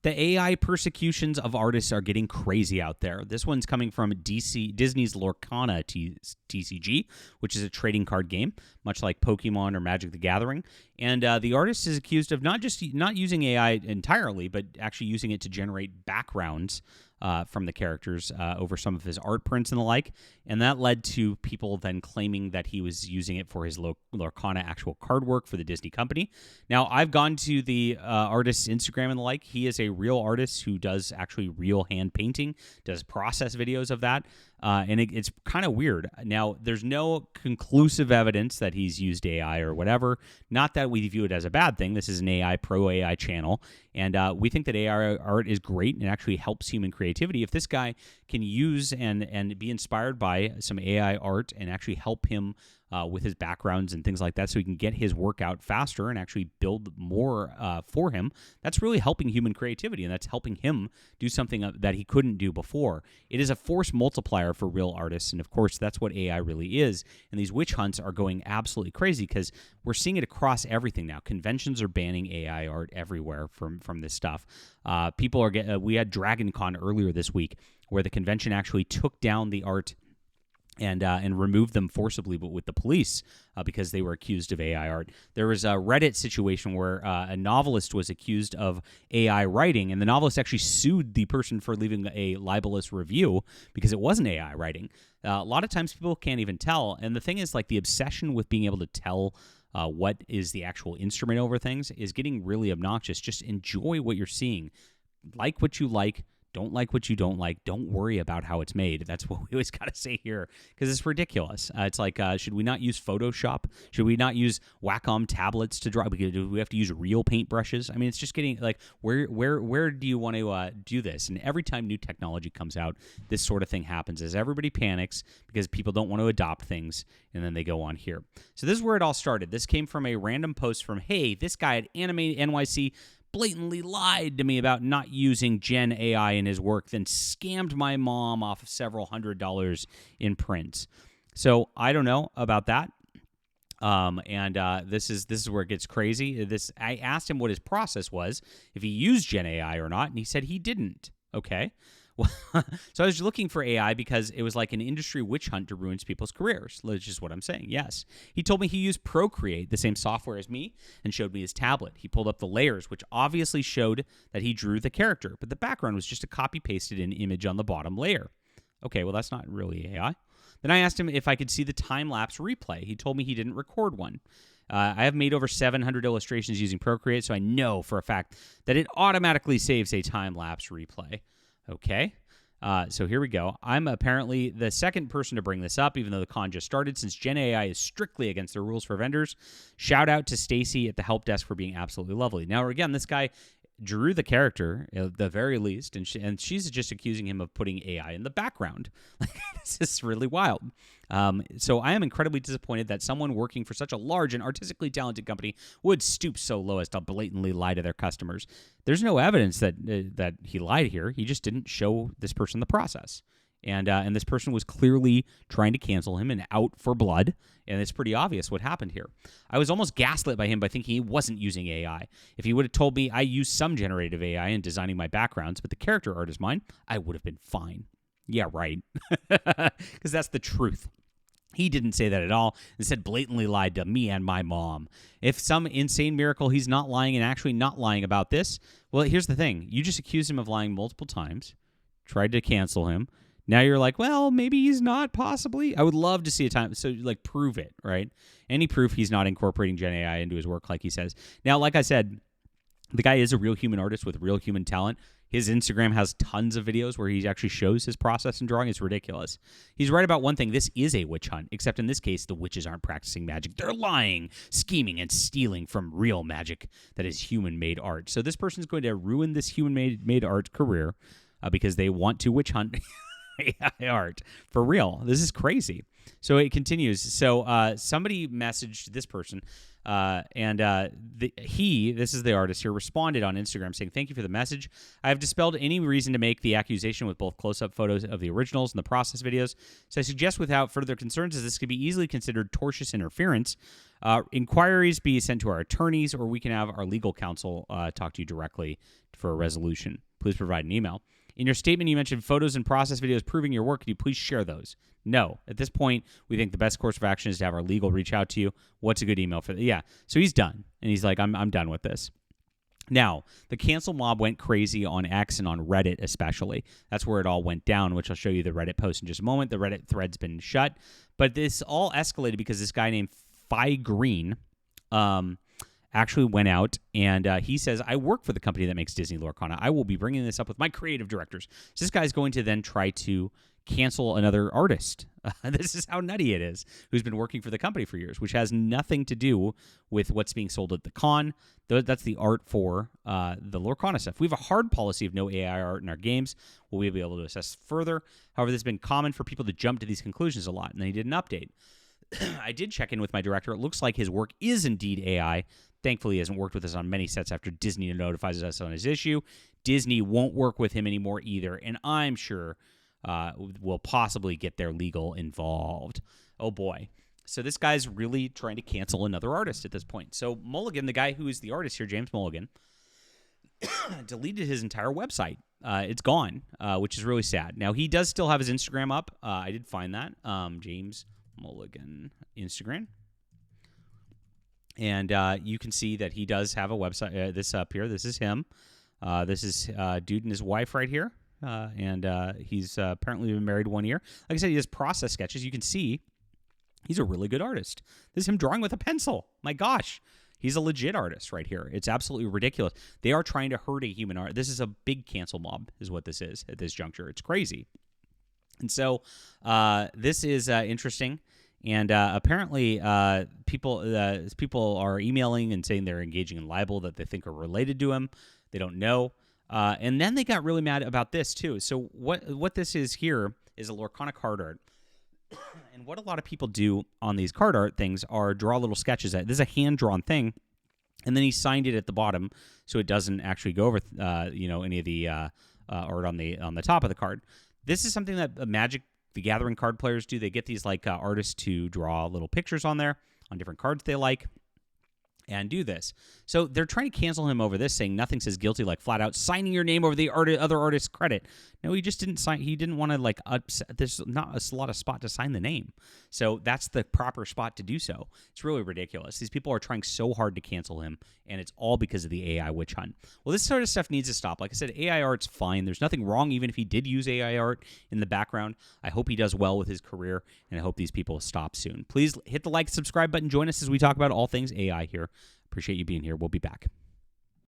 The AI persecutions of artists are getting crazy out there. This one's coming from Disney's Lorcana TCG, which is a trading card game, much like Pokemon or Magic the Gathering. And the artist is accused of not using AI entirely, but actually using it to generate backgrounds from the characters over some of his art prints and the like. And that led to people then claiming that he was using it for his Lorcana actual card work for the Disney company. Now, I've gone to the artist's Instagram and the like. He is a real artist who does actually real hand painting, does process videos of that. And it's kind of weird. Now, there's no conclusive evidence that he's used AI or whatever. Not that we view it as a bad thing. This is an AI, pro-AI channel. And we think that AI art is great and actually helps human creativity. If this guy can use and be inspired by some AI art and actually help him with his backgrounds and things like that so he can get his work out faster and actually build more for him, that's really helping human creativity, and that's helping him do something that he couldn't do before. It is a force multiplier for real artists, and of course, that's what AI really is. And these witch hunts are going absolutely crazy because we're seeing it across everything now. Conventions are banning AI art everywhere from this stuff. People are we had Dragon Con earlier this week where the convention actually took down the art and removed them forcibly, but with the police because they were accused of AI art. There was a Reddit situation where a novelist was accused of AI writing, and the novelist actually sued the person for leaving a libelous review because it wasn't AI writing. A lot of times people can't even tell, and the thing is, like, the obsession with being able to tell what is the actual instrument over things is getting really obnoxious. Just enjoy what you're seeing. Like what you like. Don't like what you don't like. Don't worry about how it's made. That's what we always got to say here because it's ridiculous. It's like, should we not use Photoshop? Should we not use Wacom tablets to draw? Do we have to use real paintbrushes? I mean, it's just getting like, where do you want to do this? And every time new technology comes out, this sort of thing happens as everybody panics because people don't want to adopt things, and then they go on here. So this is where it all started. This came from a random post from, hey, this guy at Anime NYC blatantly lied to me about not using Gen AI in his work, then scammed my mom off of several $100s in prints. So I don't know about that. This is where it gets crazy. I asked him what his process was, if he used Gen AI or not, and he said he didn't. Okay. Well, so I was looking for AI because it was like an industry witch hunt to ruin people's careers, which is what I'm saying. Yes. He told me he used Procreate, the same software as me, and showed me his tablet. He pulled up the layers, which obviously showed that he drew the character, but the background was just a copy-pasted in image on the bottom layer. Okay, well, that's not really AI. Then I asked him if I could see the time-lapse replay. He told me he didn't record one. I have made over 700 illustrations using Procreate, so I know for a fact that it automatically saves a time-lapse replay. Okay, so here we go. I'm apparently the second person to bring this up, even though the con just started, since Gen AI is strictly against the rules for vendors. Shout out to Stacy at the help desk for being absolutely lovely. Now, again, this guy drew the character at the very least, and she's just accusing him of putting AI in the background. This is really wild. So I am incredibly disappointed that someone working for such a large and artistically talented company would stoop so low as to blatantly lie to their customers. There's no evidence that he lied here. He just didn't show this person the process. And this person was clearly trying to cancel him and out for blood, and it's pretty obvious what happened here. I was almost gaslit by him by thinking he wasn't using AI. If he would have told me I used some generative AI in designing my backgrounds, but the character art is mine, I would have been fine. Yeah, right. Because that's the truth. He didn't say that at all. Instead, blatantly lied to me and my mom. If some insane miracle he's not lying and actually not lying about this, well, here's the thing. You just accused him of lying multiple times, tried to cancel him. Now you're like, well, maybe he's not, possibly. I would love to see a time. So, like, prove it, right? Any proof he's not incorporating Gen AI into his work like he says. Now, like I said, the guy is a real human artist with real human talent. His Instagram has tons of videos where he actually shows his process in drawing. It's ridiculous. He's right about one thing. This is a witch hunt, except in this case, the witches aren't practicing magic. They're lying, scheming, and stealing from real magic that is human-made art. So this person's going to ruin this human-made art career because they want to witch hunt AI art. For real. This is crazy. So it continues. So somebody messaged this person, this is the artist here, responded on Instagram saying, "Thank you for the message. I have dispelled any reason to make the accusation with both close-up photos of the originals and the process videos. So I suggest without further concerns, as this could be easily considered tortious interference, inquiries be sent to our attorneys, or we can have our legal counsel talk to you directly for a resolution. Please provide an email. In your statement, you mentioned photos and process videos proving your work. Could you please share those?" No. At this point, we think the best course of action is to have our legal reach out to you. What's a good email for that? Yeah. So he's done. And he's like, I'm done with this. Now, the cancel mob went crazy on X and on Reddit especially. That's where it all went down, which I'll show you the Reddit post in just a moment. The Reddit thread's been shut. But this all escalated because this guy named Phi Green actually went out and he says, "I work for the company that makes Disney Lorcana. I will be bringing this up with my creative directors." So this guy's going to then try to cancel another artist. This is how nutty it is, who's been working for the company for years, which has nothing to do with what's being sold at the con. That's the art for the Lorcana stuff. We have a hard policy of no AI art in our games. We'll be able to assess further. However, this has been common for people to jump to these conclusions a lot, and then he did an update. I did check in with my director. It looks like his work is indeed AI. Thankfully, he hasn't worked with us on many sets after Disney notifies us on his issue. Disney won't work with him anymore either, and I'm sure will possibly get their legal involved. Oh, boy. So this guy's really trying to cancel another artist at this point. So Mulligan, the guy who is the artist here, James Mulligan, deleted his entire website. It's gone, which is really sad. Now, he does still have his Instagram up. I did find that. James Mulligan Instagram. And you can see that he does have a website. This up here, this is him. This is dude and his wife right here. He's apparently been married 1 year. Like I said, he does process sketches. You can see he's a really good artist. This is him drawing with a pencil. My gosh. He's a legit artist right here. It's absolutely ridiculous. They are trying to hurt a human art. This is a big cancel mob is what this is at this juncture. It's crazy. And so this is interesting. And apparently people are emailing and saying they're engaging in libel that they think are related to him. They don't know. And then they got really mad about this, too. So what this is here is a Lorcana card art. And what a lot of people do on these card art things are draw little sketches. This is a hand-drawn thing. And then he signed it at the bottom so it doesn't actually go over any of the art on the top of the card. This is something that Magic the Gathering card players do. They get these artists to draw little pictures on there on different cards they like and do this. So they're trying to cancel him over this, saying nothing says guilty like flat out signing your name over the other artist's credit. No, he just didn't sign. He didn't want to upset. There's not a lot of spot to sign the name. So that's the proper spot to do so. It's really ridiculous. These people are trying so hard to cancel him, and it's all because of the AI witch hunt. Well, this sort of stuff needs to stop. Like I said, AI art's fine. There's nothing wrong even if he did use AI art in the background. I hope he does well with his career, and I hope these people stop soon. Please hit the like, subscribe button. Join us as we talk about all things AI here. Appreciate you being here. We'll be back.